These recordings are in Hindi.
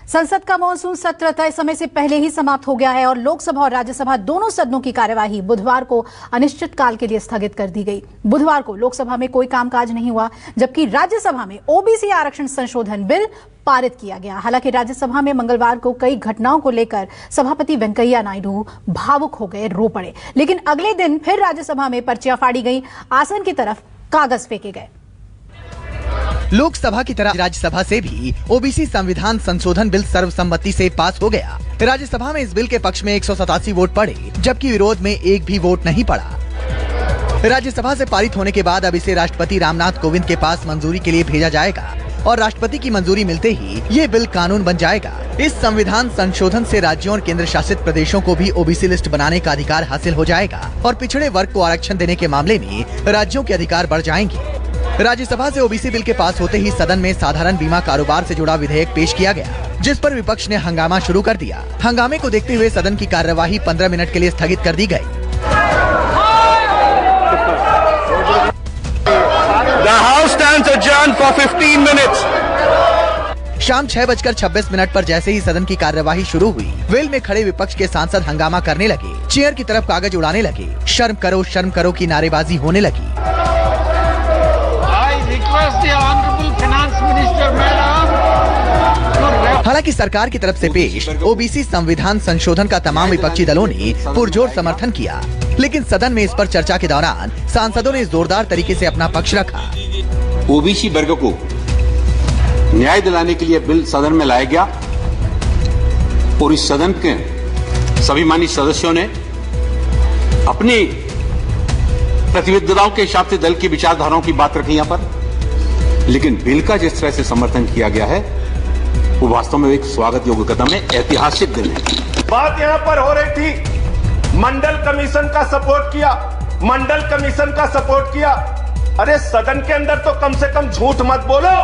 संसद का मॉनसून सत्र तय समय से पहले ही समाप्त हो गया है और लोकसभा और राज्यसभा दोनों सदनों की कार्यवाही बुधवार को अनिश्चितकाल के लिए स्थगित कर दी गई। बुधवार को लोकसभा में कोई कामकाज नहीं हुआ, जबकि राज्यसभा में ओबीसी आरक्षण संशोधन बिल पारित किया गया। हालांकि राज्यसभा में मंगलवार को कई घटनाओं को लेकर सभापति वेंकैया नायडू भावुक हो गए, रो पड़े। लेकिन अगले दिन फिर राज्यसभा में पर्चियां फाड़ी गई, आसन की तरफ कागज फेंके गए। लोकसभा की तरह राज्यसभा से भी ओबीसी संविधान संशोधन बिल सर्वसम्मति से पास हो गया। राज्यसभा में इस बिल के पक्ष में 187 वोट पड़े, जबकि विरोध में एक भी वोट नहीं पड़ा। राज्यसभा से पारित होने के बाद अब इसे राष्ट्रपति रामनाथ कोविंद के पास मंजूरी के लिए भेजा जाएगा और राष्ट्रपति की मंजूरी मिलते ही ये बिल कानून बन जाएगा। इस संविधान संशोधन से राज्यों और केंद्र शासित प्रदेशों को भी ओबीसी लिस्ट बनाने का अधिकार हासिल हो जाएगा और पिछड़े वर्ग को आरक्षण देने के मामले में राज्यों के अधिकार बढ़ जाएंगे। राज्यसभा से ओबीसी बिल के पास होते ही सदन में साधारण बीमा कारोबार से जुड़ा विधेयक पेश किया गया, जिस पर विपक्ष ने हंगामा शुरू कर दिया। हंगामे को देखते हुए सदन की कार्यवाही 15 मिनट के लिए स्थगित कर दी गई। The House stands adjourned for 15 minutes. शाम 6:26 पर जैसे ही सदन की कार्यवाही शुरू हुई, वेल में खड़े विपक्ष के सांसद हंगामा करने लगे, चेयर की तरफ कागज उड़ाने लगे, शर्म करो की नारेबाजी होने लगी। हालांकि सरकार की तरफ से पेश ओबीसी संविधान संशोधन का तमाम विपक्षी दलों ने पुरजोर समर्थन किया, लेकिन सदन में इस पर चर्चा के दौरान सांसदों ने जोरदार तरीके से अपना पक्ष रखा। ओबीसी वर्ग को न्याय दिलाने के लिए बिल सदन में लाया गया और इस सदन के सभी माननीय सदस्यों ने अपनी प्रतिबद्धताओं के हिसाब से दल की विचारधाराओं की बात रखी यहाँ पर, लेकिन बिल का जिस तरह से समर्थन किया गया है वो वास्तव में एक स्वागत योग्य कदम है, ऐतिहासिक दिन है। बात यहाँ पर हो रही थी मंडल कमीशन का सपोर्ट किया, मंडल कमीशन का सपोर्ट किया। अरे सदन के अंदर तो कम से कम झूठ मत बोलो।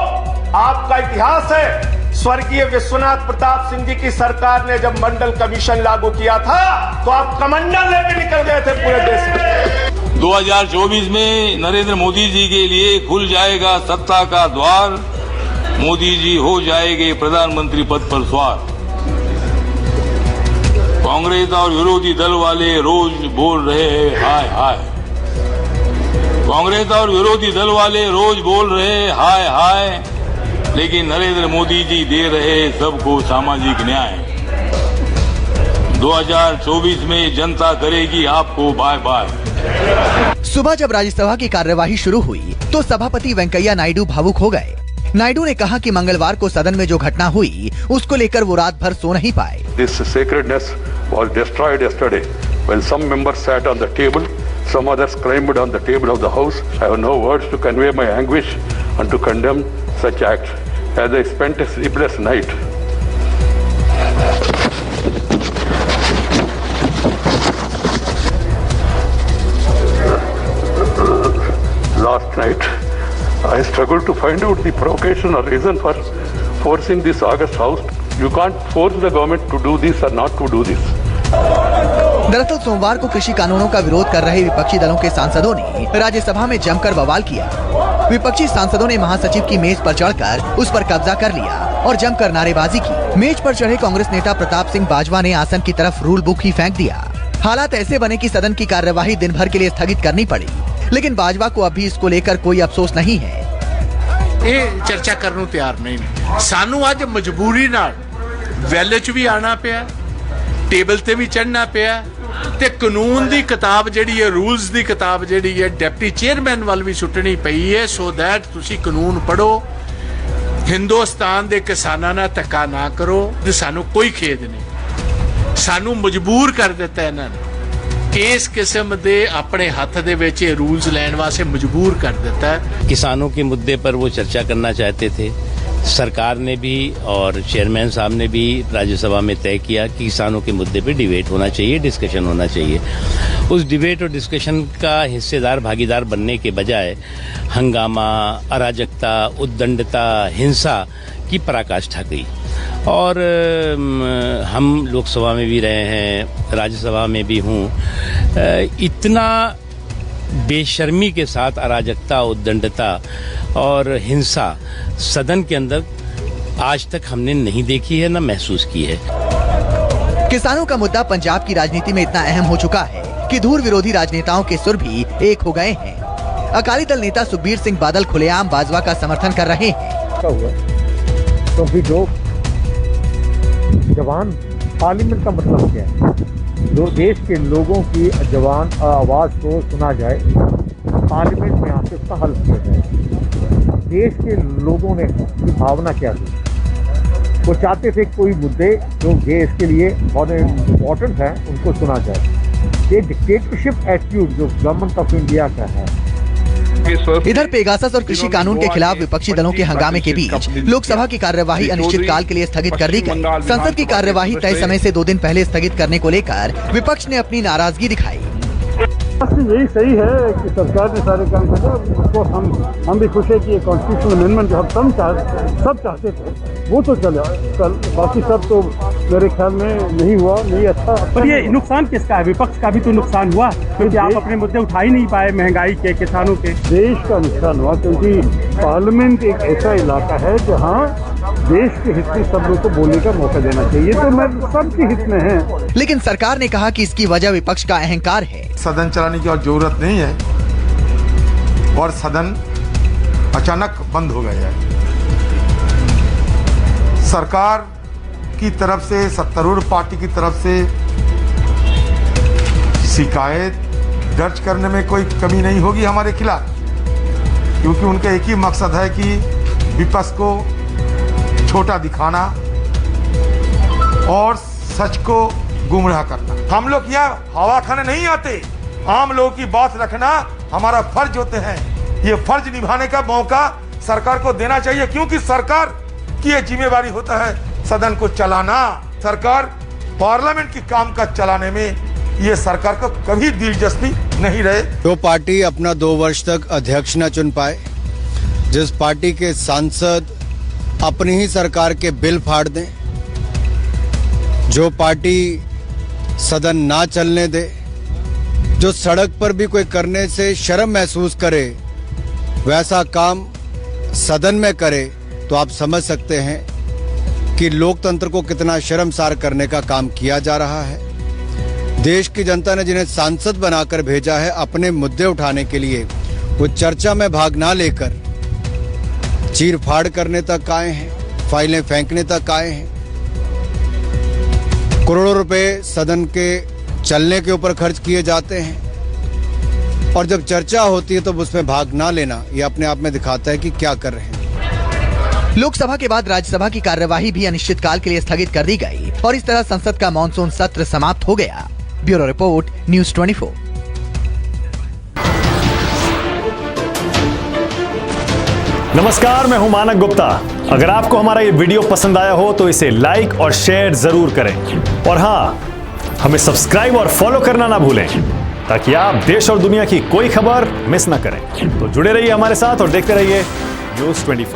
आपका इतिहास है, स्वर्गीय विश्वनाथ प्रताप सिंह जी की सरकार ने जब मंडल कमीशन लागू किया था तो आप कमंडल लेके निकल गए थे पूरे देश में। 2024 में नरेंद्र मोदी जी के लिए खुल जाएगा सत्ता का द्वार, मोदी जी हो जाएंगे प्रधानमंत्री पद पर सवार। कांग्रेस और विरोधी दल वाले रोज बोल रहे हैं हाय हाय, कांग्रेस और विरोधी दल वाले रोज बोल रहे हैं हाय हाय, लेकिन नरेंद्र मोदी जी दे रहे सबको सामाजिक न्याय। 2024 में जनता करेगी आपको बाय बाय। सुबह जब राज्यसभा की कार्यवाही शुरू हुई तो सभापति वेंकैया नायडू भावुक हो गए। नायडू ने कहा कि मंगलवार को सदन में जो घटना हुई उसको लेकर वो रात भर सो नहीं पाए। This sacredness was destroyed yesterday when some members sat on the table, some others climbed on the table of the house. I have no words to convey my anguish and to condemn such acts as I spent a sleepless night. Last night, I struggled to find out the provocation or reason for forcing this August House. You can't force the government to do this or not to do this. दरअसल सोमवार को कृषि कानूनों का विरोध कर रहे विपक्षी दलों के सांसदों ने राज्यसभा में जमकर बवाल किया। विपक्षी सांसदों ने महासचिव की मेज पर चढ़कर उस पर कब्जा कर लिया और जमकर नारेबाजी की। मेज पर चढ़े कांग्रेस नेता प्रताप सिंह बाजवा ने आसन की तरफ रूल बुक ही फेंक दिया। हालात ऐसे बने कि सदन की कार्यवाही दिन भर के लिए स्थगित करनी पड़ी, लेकिन बाजवा को अभी इसको लेकर कोई अफसोस नहीं है। ये चर्चा करने तैयार नहीं, सानू आज मजबूरी नाल वैले च भी आना पिया, टेबल ते भी चढ़ना पिया ते कानून दी किताब जिहड़ी है, रूल्स दी किताब जिहड़ी है डिप्टी चेयरमैन वाल भी सुट्टनी पई है, सो दैट तुसी कानून पढ़ो, हिंदुस्तान दे किसानां नाल धक्का ना करो। ते सानू कोई खेद नहीं, सानू मजबूर कर दिता इन्हां ने, इस किस्म दे अपने हाथ दे विच रूल्स लैण वास्ते मजबूर कर दिता है। किसानों के मुद्दे पर वो चर्चा करना चाहते थे। सरकार ने भी और चेयरमैन साहब ने भी राज्यसभा में तय किया कि किसानों के मुद्दे पे डिबेट होना चाहिए, डिस्कशन होना चाहिए। उस डिबेट और डिस्कशन का हिस्सेदार भागीदार बनने के बजाय हंगामा, अराजकता, उद्दंडता, हिंसा की पराकाष्ठा की। और हम लोकसभा में भी रहे हैं, राज्यसभा में भी हूँ, इतना बेशर्मी के साथ अराजकता, उद्दंडता और हिंसा सदन के अंदर आज तक हमने नहीं देखी है, न महसूस की है। किसानों का मुद्दा पंजाब की राजनीति में इतना अहम हो चुका है कि धूर विरोधी राजनेताओं के सुर भी एक हो गए हैं। अकाली दल नेता सुखबीर सिंह बादल खुलेआम बाजवा का समर्थन कर रहे हैं। क्योंकि जो जवान पार्लियामेंट का मतलब क्या है? जो देश के लोगों की जवान आवाज को सुना जाए, पार्लियामेंट में आके उसका हल किया जाए। देश के लोगों ने की भावना क्या थी? वो चाहते थे कोई मुद्दे जो देश के लिए बहुत इम्पोर्टेंट हैं उनको सुना जाए। ये डिक्टेटरशिप एटीट्यूड जो गवर्नमेंट ऑफ इंडिया का है। इधर पेगासस और कृषि कानून के खिलाफ विपक्षी दलों के हंगामे के बीच लोकसभा की कार्यवाही अनिश्चितकाल के लिए स्थगित कर दी गई। संसद की कार्यवाही तय समय से 2 दिन पहले स्थगित करने को लेकर विपक्ष ने अपनी नाराजगी दिखाई। यही सही है कि सरकार ने सारे काम किया, उसको हम भी खुश है कि ये कॉन्स्टिट्यूशनल अमेंडमेंट जो हम सब चाहते थे वो तो चले, बाकी सब तो मेरे ख्याल में नहीं हुआ, नहीं अच्छा। पर ये नुकसान किसका है? विपक्ष का भी तो नुकसान हुआ क्योंकि आप अपने मुद्दे उठा ही नहीं पाए, महंगाई के, किसानों के। देश का नुकसान हुआ क्योंकि पार्लियामेंट एक ऐसा इलाका है जहाँ देश के हित में सब लोग को बोलने का मौका देना चाहिए, तो मैं सबके हित में है। लेकिन सरकार ने कहा कि इसकी वजह विपक्ष का अहंकार है। सदन चलाने की और जरूरत नहीं है और सदन अचानक बंद हो गया है। सरकार की तरफ से, सत्तारूढ़ पार्टी की तरफ से शिकायत दर्ज करने में कोई कमी नहीं होगी हमारे खिलाफ, क्योंकि उनका एक ही मकसद है कि विपक्ष को छोटा दिखाना और सच को गुमराह करना। हम लोग यहाँ हवा खाने नहीं आते, आम लोगों की बात रखना हमारा फर्ज होते हैं। ये फर्ज निभाने का मौका सरकार को देना चाहिए, क्योंकि सरकार की ये जिम्मेवारी होता है सदन को चलाना। सरकार पार्लियामेंट की काम काज चलाने में ये सरकार को कभी दिलचस्पी नहीं रहे। जो पार्टी अपना 2 वर्ष तक अध्यक्ष न चुन पाए, जिस पार्टी के सांसद अपनी ही सरकार के बिल फाड़ दें, जो पार्टी सदन ना चलने दे, जो सड़क पर भी कोई करने से शर्म महसूस करे वैसा काम सदन में करे, तो आप समझ सकते हैं कि लोकतंत्र को कितना शर्मसार करने का काम किया जा रहा है। देश की जनता ने जिन्हें सांसद बनाकर भेजा है अपने मुद्दे उठाने के लिए, वो चर्चा में भाग ना लेकर चीर फाड़ करने तक आए हैं, फाइलें फेंकने तक आए हैं। करोड़ों रुपए सदन के चलने के ऊपर खर्च किए जाते हैं और जब चर्चा होती है तो उसमें भाग ना लेना, ये अपने आप में दिखाता है कि क्या कर रहे हैं। लोकसभा के बाद राज्यसभा की कार्यवाही भी अनिश्चितकाल के लिए स्थगित कर दी गई और इस तरह संसद का मानसून सत्र समाप्त हो गया। Bureau report, news 24। नमस्कार, मैं हूं मानक गुप्ता। अगर आपको हमारा ये वीडियो पसंद आया हो तो इसे लाइक और शेयर जरूर करें और हाँ, हमें सब्सक्राइब और फॉलो करना ना भूलें ताकि आप देश और दुनिया की कोई खबर मिस ना करें। तो जुड़े रहिए हमारे साथ और देखते रहिए न्यूज़ 24।